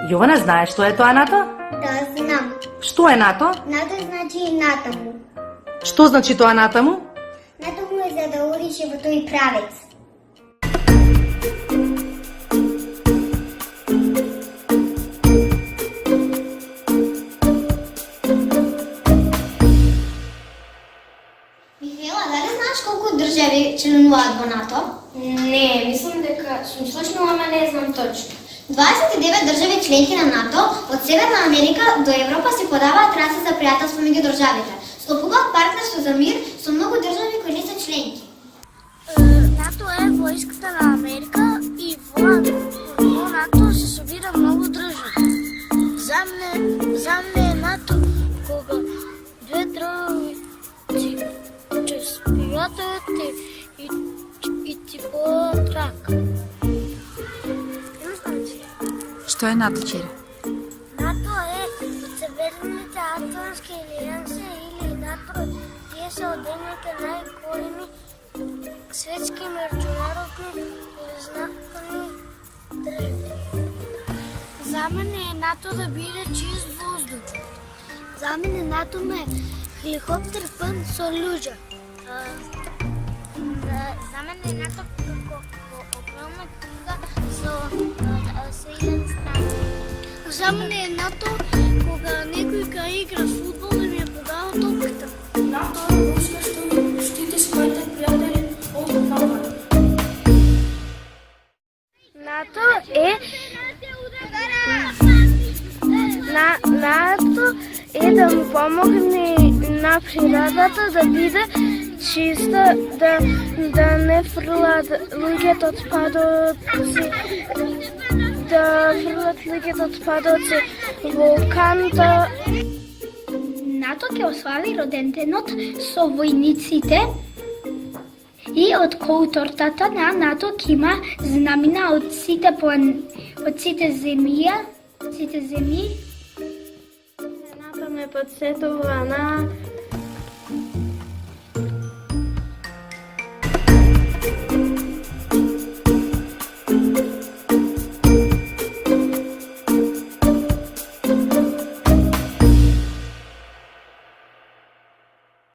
Јована, знаеш што е тоа НАТО? Да, знам. Што е НАТО? НАТО значи и натаму. Што значи тоа натаму? Натаму е за да одиш во тој правец. Михаела, дали знаеш колку држави членуваат во НАТО? Не, мислам дека сум слушнала, ама не знам точно. 29 држави членки на НАТО, од Северна Америка до Европа се подаваат раце за пријателство меѓу државите. Склопуваат партнерство за мир со многу држави кои не се членки. НАТО е војската на Америка и во НАТО се собира многу држави. За мене е НАТО кога две држави ќе спијатат и ти подадат рака. Што е НАТО, Чери? НАТО е Северните атомски алијанси или НАТО. Тие се одедните најголеми светски меѓународни признакани држави. За мене е НАТО да биде чист воздух. За мене НАТО ме хеликоптер пун со луѓе. За мене е НАТО како огромна книга со силен страни. За мене е НАТО кога некој ка игра фудбал да ми ја подава топката. НАТО е војска што штити своите пријатели од напад. НАТО е НАТО е да му помогне на природата да биде чиста, да не фрлат луѓето отпадоци, во океанот. НАТО ќе ослави роденденот со војниците и од културата на НАТО ќе има знамина од сите земји. НАТО ме подсетува на